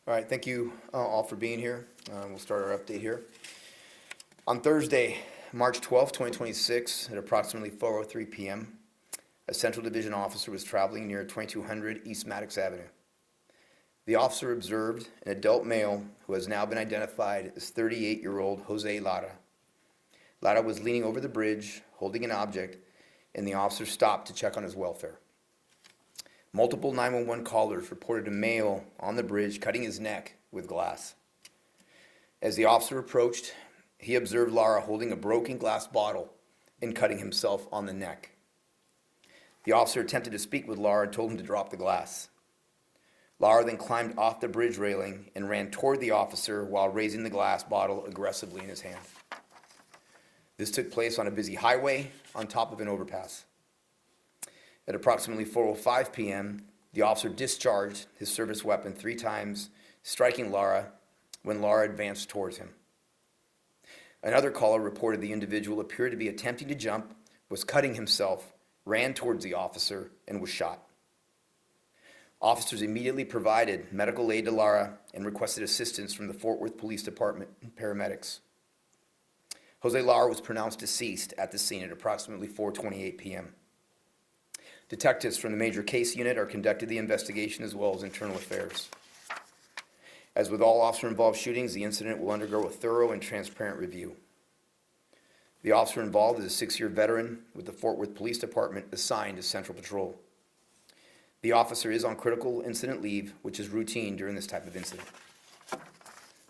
All right, thank you all for being here. We'll start our update here. On Thursday, March 12, 2026, at approximately 4:03 p.m., a Central Division officer was traveling near 2200 East Maddox Avenue. The officer observed an adult male who has now been identified as 38-year-old Jose Lara. Lara was leaning over the bridge, holding an object, and the officer stopped to check on his welfare. Multiple 911 callers reported a male on the bridge cutting his neck with glass. As the officer approached, he observed Lara holding a broken glass bottle and cutting himself on the neck. The officer attempted to speak with Lara and told him to drop the glass. Lara then climbed off the bridge railing and ran toward the officer while raising the glass bottle aggressively in his hand. This took place on a busy highway on top of an overpass. At approximately 4:05 p.m., the officer discharged his service weapon 3 times, striking Lara when Lara advanced towards him. Another caller reported the individual appeared to be attempting to jump, was cutting himself, ran towards the officer, and was shot. Officers immediately provided medical aid to Lara and requested assistance from the Fort Worth Police Department paramedics. Jose Lara was pronounced deceased at the scene at approximately 4:28 p.m. Detectives from the Major Case Unit are conducting the investigation as well as internal affairs. As with all officer-involved shootings, the incident will undergo a thorough and transparent review. The officer involved is a 6-year veteran with the Fort Worth Police Department assigned to Central Patrol. The officer is on critical incident leave, which is routine during this type of incident.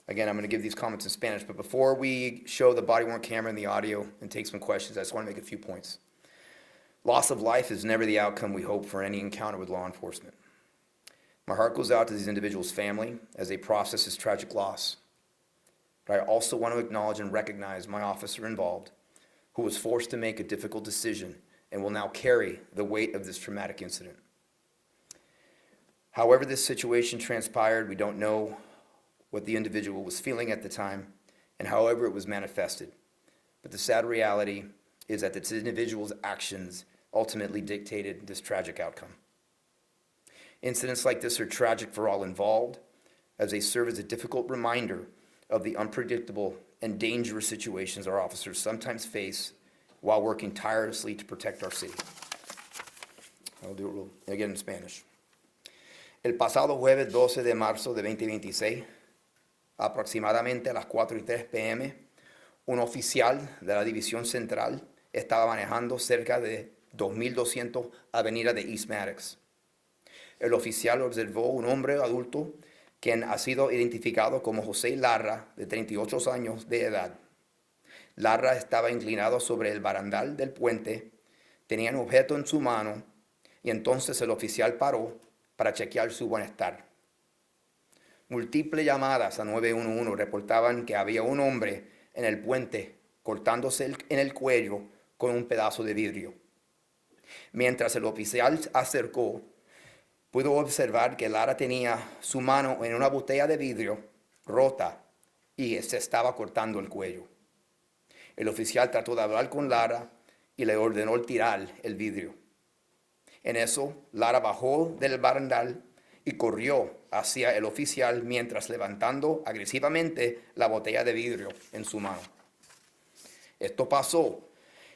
Again, I'm going to give these comments in Spanish, but before we show the body-worn camera and the audio and take some questions, I just want to make a few points. Loss of life is never the outcome we hope for any encounter with law enforcement. My heart goes out to these individuals' family as they process this tragic loss. But I also want to acknowledge and recognize my officer involved, who was forced to make a difficult decision and will now carry the weight of this traumatic incident. However this situation transpired, we don't know what the individual was feeling at the time and however it was manifested. But the sad reality is that this individual's actions ultimately dictated this tragic outcome. Incidents like this are tragic for all involved, as they serve as a difficult reminder of the unpredictable and dangerous situations our officers sometimes face while working tirelessly to protect our city. I'll do it again in Spanish. El pasado jueves 12 de marzo de 2026, aproximadamente a las 4:03 p.m., un oficial de la División Central estaba manejando cerca de 2200 Avenida de East Maddox. El oficial observó un hombre adulto quien ha sido identificado como José Lara, de 38 años de edad. Lara estaba inclinado sobre el barandal del puente, tenía un objeto en su mano y entonces el oficial paró para chequear su bienestar. Múltiples llamadas a 911 reportaban que había un hombre en el puente cortándose en el cuello con un pedazo de vidrio. Mientras el oficial se acercó, pudo observar que Lara tenía su mano en una botella de vidrio rota y se estaba cortando el cuello. El oficial trató de hablar con Lara y le ordenó tirar el vidrio. En eso, Lara bajó del barandal y corrió hacia el oficial mientras levantando agresivamente la botella de vidrio en su mano. Esto pasó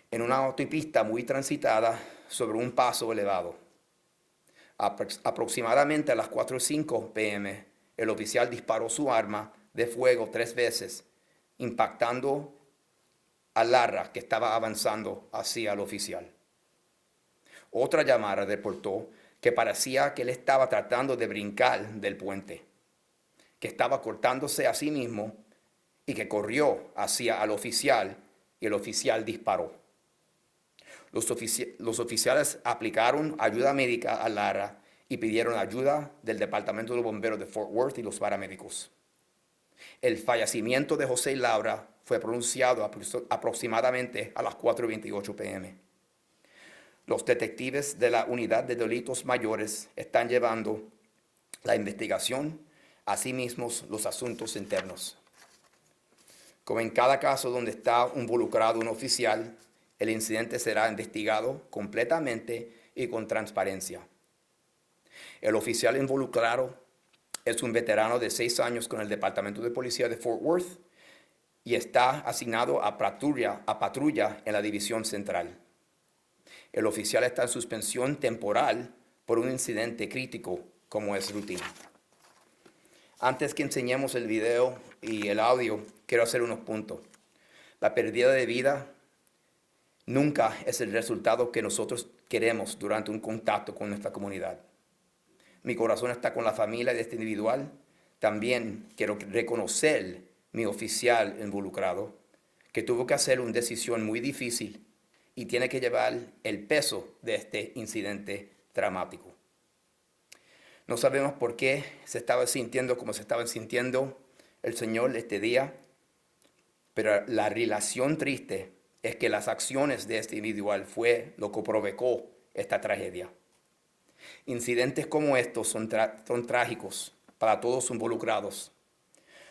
en una autopista muy transitada sobre un paso elevado. Aproximadamente a las 4:05 p.m., el oficial disparó su arma de fuego 3 veces, impactando a Lara, que estaba avanzando hacia el oficial. Otra llamada reportó que parecía que él estaba tratando de brincar del puente, que estaba cortándose a sí mismo y que corrió hacia el oficial y el oficial disparó. Los oficiales aplicaron ayuda médica a Lara y pidieron ayuda del Departamento de Bomberos de Fort Worth y los paramédicos. El fallecimiento de José Lara fue pronunciado aproximadamente a las 4:28 p.m. Los detectives de la Unidad de Delitos Mayores están llevando la investigación, asimismo los asuntos internos. Como en cada caso donde está involucrado un oficial, el incidente será investigado completamente y con transparencia. El oficial involucrado Es un veterano de 6 años con el Departamento de Policía de Fort Worth y está asignado a patrulla en la División Central. El oficial está en suspensión temporal por un incidente crítico como es rutina. Antes que enseñemos el video y el audio, quiero hacer unos puntos. La pérdida de vida nunca es el resultado que nosotros queremos durante un contacto con nuestra comunidad. Mi corazón está con la familia de este individual. También quiero reconocer mi oficial involucrado, que tuvo que hacer una decisión muy difícil y tiene que llevar el peso de este incidente dramático. No sabemos por qué se estaba sintiendo como se estaba sintiendo el Señor este día, pero la relación triste es que las acciones de este individual fue lo que provocó esta tragedia. Incidentes como estos son trágicos para todos involucrados.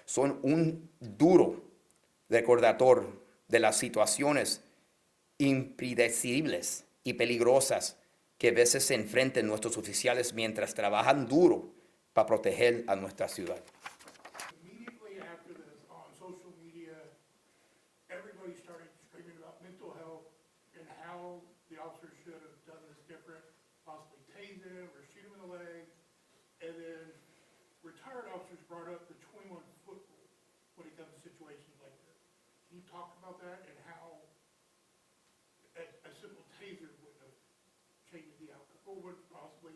Son un duro recordatorio de las situaciones impredecibles y peligrosas que a veces se enfrentan nuestros oficiales mientras trabajan duro para proteger a nuestra ciudad. Immediately after this, on social media, everybody started screaming about mental health and how the officers should have done this different, possibly tase him or shoot him in the leg. And then retired officers brought up the 21-foot rule when it comes to situations like this. Can you talk about that and how a simple taser would have changed the outcome or would possibly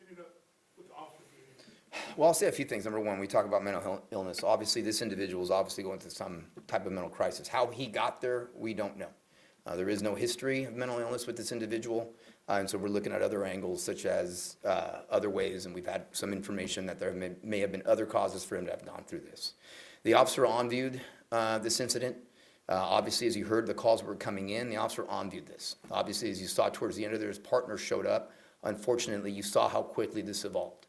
ended up with the officer being injured? Well, I'll say a few things. Number one, we talk about mental illness. Obviously, this individual is obviously going through some type of mental crisis. How he got there, we don't know. There is no history of mental illness with this individual, and so we're looking at other angles, such as other ways, and we've had some information that there may have been other causes for him to have gone through this. The officer on-viewed this incident. Obviously, as you heard, the calls were coming in. The officer on-viewed this. Obviously, as you saw towards the end of there, his partner showed up. Unfortunately, you saw how quickly this evolved.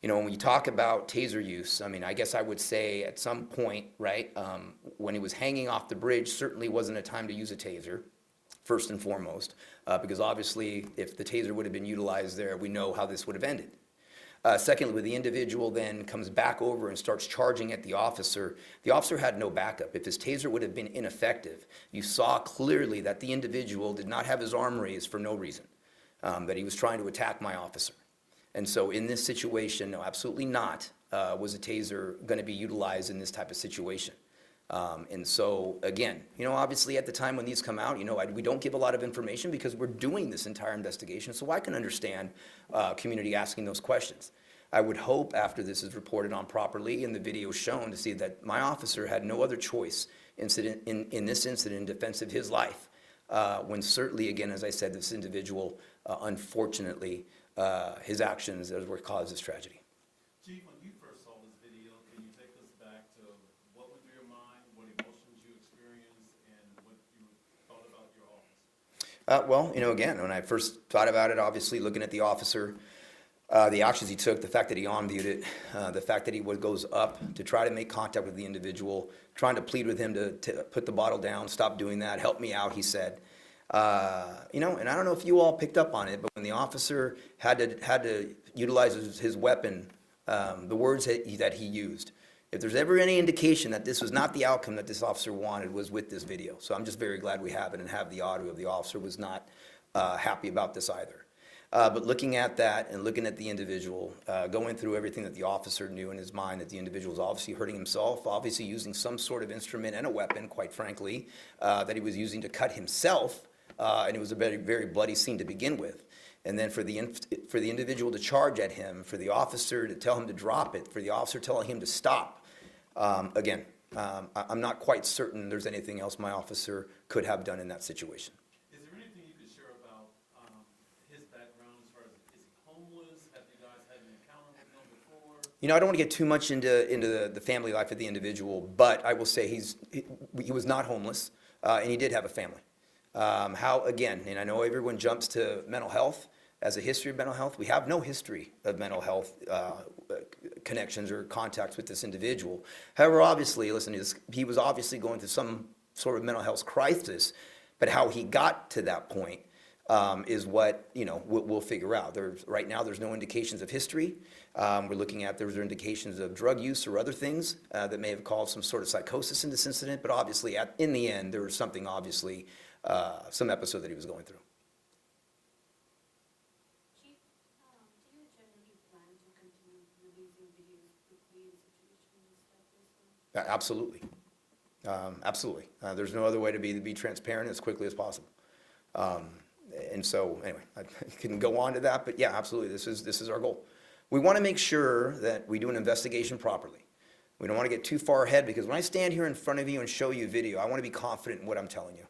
You know, when you talk about taser use, I mean, I guess I would say at some point, right, when he was hanging off the bridge, certainly wasn't a time to use a taser, first and foremost, because obviously if the taser would have been utilized there, we know how this would have ended. Secondly, when the individual then comes back over and starts charging at the officer had no backup. If his taser would have been ineffective, you saw clearly that the individual did not have his arm raised for no reason, that he was trying to attack my officer. And so in this situation, no, absolutely not, was a taser going to be utilized in this type of situation. And so, again, you know, obviously at the time when these come out, you know, we don't give a lot of information because we're doing this entire investigation, so I can understand community asking those questions. I would hope after this is reported on properly and the video shown to see that my officer had no other choice in this incident in defense of his life, when certainly, again, as I said, this individual, unfortunately, his actions are what caused this tragedy. Chief, when you first saw this video, can you take us back to what went through your mind, what emotions you experienced, and what you thought about your office? Well, you know, again, when I first thought about it, obviously looking at the officer, the actions he took, the fact that he on-viewed it, the fact that he goes up to try to make contact with the individual, trying to plead with him to put the bottle down, stop doing that, help me out, he said. You know, and I don't know if you all picked up on it, but when the officer had to utilize his weapon, the words that he used, if there's ever any indication that this was not the outcome that this officer wanted, was with this video. So I'm just very glad we have it and have the audio of the officer was not happy about this either. But looking at that and looking at the individual, going through everything that the officer knew in his mind, that the individual was obviously hurting himself, obviously using some sort of instrument and a weapon, quite frankly, that he was using to cut himself, and it was a very, very bloody scene to begin with. And then for the individual to charge at him, for the officer to tell him to drop it, for the officer telling him to stop, again, I'm not quite certain there's anything else my officer could have done in that situation. Is there anything you could share about his background as far as, is he homeless? Have you guys had an encounter with him before? You know, I don't want to get too much into the family life of the individual, but I will say he was not homeless, and he did have a family. How, again, and I know everyone jumps to mental health as a history of mental health. We have no history of mental health connections or contacts with this individual. However, obviously, listen, he was obviously going through some sort of mental health crisis, but how he got to that point, is what, we'll figure out. Right now, there's no indications of history. We're looking at, there's indications of drug use or other things that may have caused some sort of psychosis in this incident, but obviously, in the end, there was something, obviously, some episode that he was going through. Chief, do you generally plan to continue releasing videos quickly in situations like this one? Absolutely. Absolutely. There's no other way to be transparent as quickly as possible. And so, anyway, I can go on to that, but yeah, absolutely, this is our goal. We want to make sure that we do an investigation properly. We don't want to get too far ahead, because when I stand here in front of you and show you video, I want to be confident in what I'm telling you.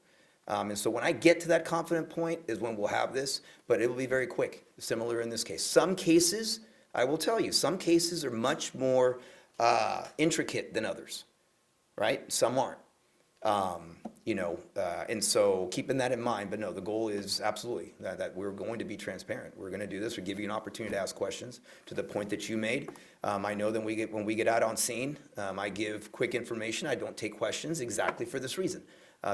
And so when I get to that confident point is when we'll have this, but it will be very quick, similar in this case. Some cases, I will tell you, some cases are much more intricate than others, right? Some aren't. And so keeping that in mind, but no, the goal is absolutely that we're going to be transparent. We're going to do this. We give you an opportunity to ask questions to the point that you made. I know that when we get out on scene, I give quick information. I don't take questions exactly for this reason,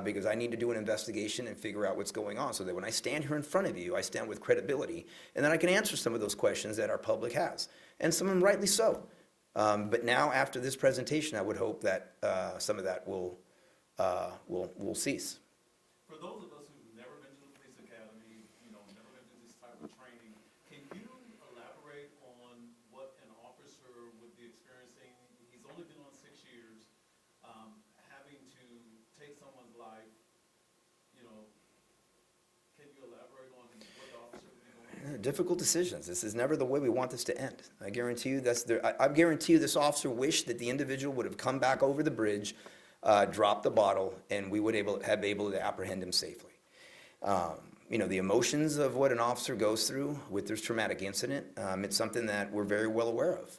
because I need to do an investigation and figure out what's going on so that when I stand here in front of you, I stand with credibility, and then I can answer some of those questions that our public has, and some of them rightly so. But now, after this presentation, I would hope that some of that will cease. For those of us who've never been to the police academy, never been through this type of training, can you elaborate on what an officer would be experiencing? He's only been on 6 years, having to take someone's life, can you elaborate on what the officer would be going through? Difficult decisions. This is never the way we want this to end. I guarantee you I guarantee you this officer wished that the individual would have come back over the bridge, dropped the bottle, and we would have able to apprehend him safely. The emotions of what an officer goes through with this traumatic incident, it's something that we're very well aware of.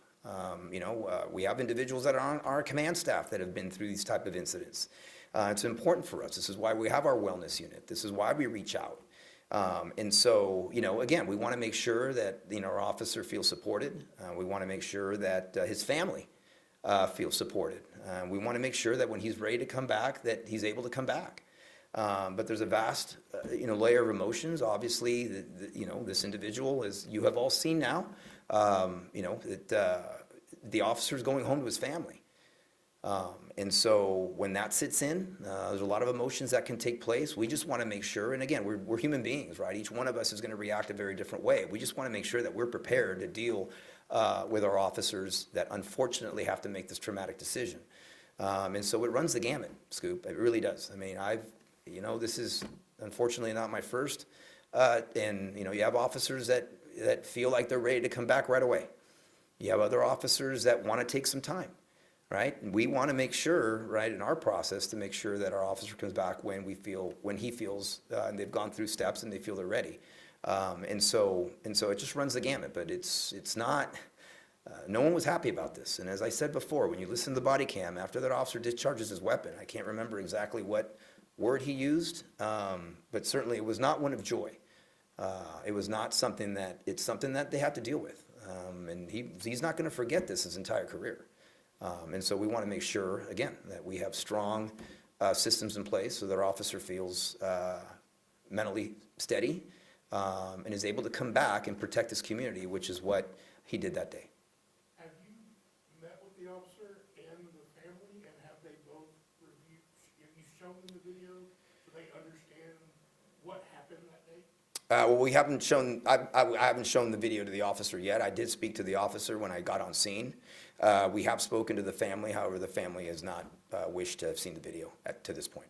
We have individuals that are on our command staff that have been through these type of incidents. It's important for us. This is why we have our wellness unit. This is why we reach out. And so, again, we want to make sure that, our officer feels supported. We want to make sure that his family feels supported. We want to make sure that when he's ready to come back, that he's able to come back. But there's a vast, layer of emotions. Obviously, this individual, as you have all seen now, the officer's going home to his family. And so when that sits in, there's a lot of emotions that can take place. We just want to make sure, and again, we're human beings, right? Each one of us is going to react a very different way. We just want to make sure that we're prepared to deal with our officers that unfortunately have to make this traumatic decision. And so it runs the gamut, Scoop. It really does. I mean, this is unfortunately not my first. And, you have officers that feel like they're ready to come back right away. You have other officers that want to take some time, right? And we want to make sure, right, in our process, to make sure that our officer comes back when he feels, and they've gone through steps and they feel they're ready. And so it just runs the gamut, but it's not, no one was happy about this. And as I said before, when you listen to the body cam, after that officer discharges his weapon, I can't remember exactly what word he used, but certainly it was not one of joy. It was not something it's something that they have to deal with. And he's not going to forget this his entire career. And so we want to make sure, again, that we have strong systems in place so that our officer feels mentally steady, and is able to come back and protect his community, which is what he did that day. Have you met with the officer and the family, and have they both reviewed, have you shown them the video so they understand what happened that day? Well, we haven't shown, I haven't shown the video to the officer yet. I did speak to the officer when I got on scene. We have spoken to the family, however, the family has not wished to have seen the video to this point.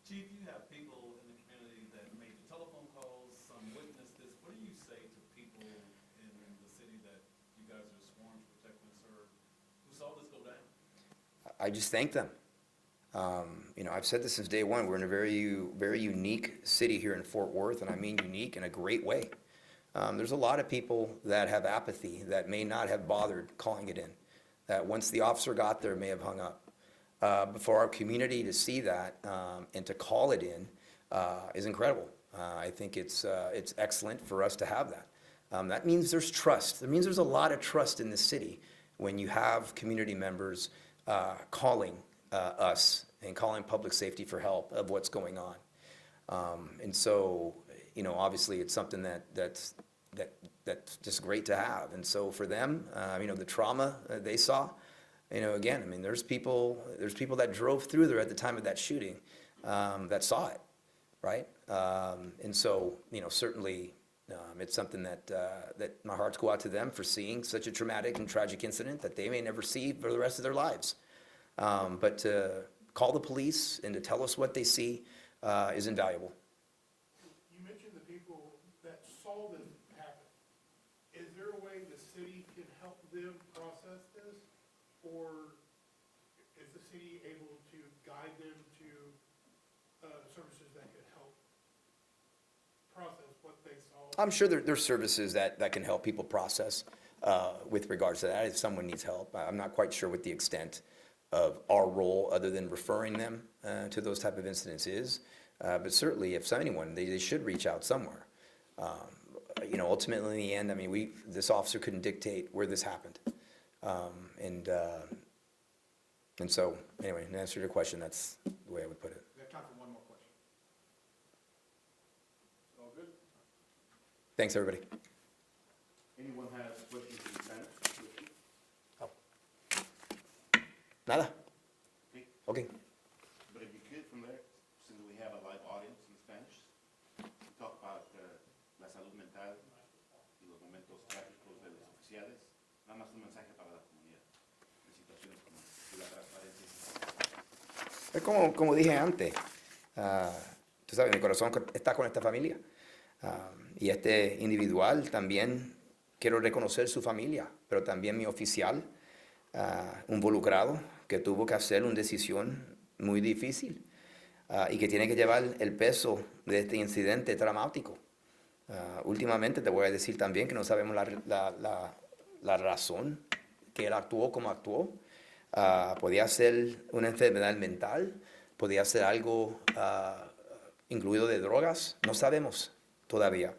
Chief, you have people in the community that made the telephone calls, some witnessed this. What do you say to people in the city that you guys are sworn to protect and serve, who saw this go down? I just thank them. I've said this since day one. We're in a very, very unique city here in Fort Worth, and I mean unique in a great way. There's a lot of people that have apathy that may not have bothered calling it in, that once the officer got there may have hung up. But for our community to see that and to call it in is incredible. I think it's excellent for us to have that. That means there's trust. That means there's a lot of trust in this city when you have community members calling us and calling public safety for help of what's going on. And so, you know, obviously it's something that's just great to have. And so for them, you know, the trauma they saw, you know, again, I mean, there's people that drove through there at the time of that shooting, that saw it, right? And so, you know, certainly, it's something that my hearts go out to them for seeing such a traumatic and tragic incident that they may never see for the rest of their lives. But to call the police and to tell us what they see is invaluable. You mentioned the people that saw this happen. Is there a way the city can help them process this? Or is the city able to guide them to services that could help process what they saw? I'm sure there's services that can help people process with regards to that if someone needs help. I'm not quite sure what the extent of our role, other than referring them to those type of incidents is. But certainly, if anyone, they should reach out somewhere. You know, ultimately, in the end, I mean, this officer couldn't dictate where this happened. And so, anyway, in answer to your question, that's the way I would put it. We have time for one more question. All good? Thanks, everybody. Anyone has questions in Spanish? Nada? Okay. Okay. But if you could, from there, since we have a live audience in Spanish, talk about la salud mental y los momentos trágicos de los oficiales. Nada más un mensaje para la comunidad en situaciones como la transparencia. Es como dije antes, tú sabes, mi corazón está con esta familia. Y este individual también quiero reconocer su familia, pero también mi oficial involucrado que tuvo que hacer una decisión muy difícil y que tiene que llevar el peso de este incidente traumático. Últimamente te voy a decir también que no sabemos la razón que él actuó como actuó. Podía ser una enfermedad mental, podía ser algo incluido de drogas, no sabemos todavía.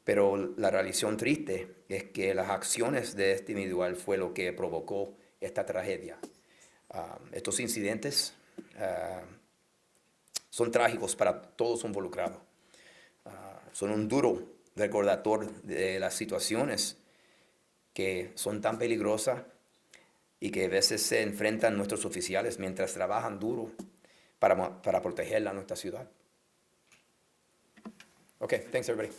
Pero la realización triste es que las acciones de este individual fue lo que provocó esta tragedia. Estos incidentes son trágicos para todos involucrados. Son un duro recordatorio de las situaciones que son tan peligrosas y que a veces se enfrentan nuestros oficiales mientras trabajan duro para proteger a nuestra ciudad. Okay, thanks everybody.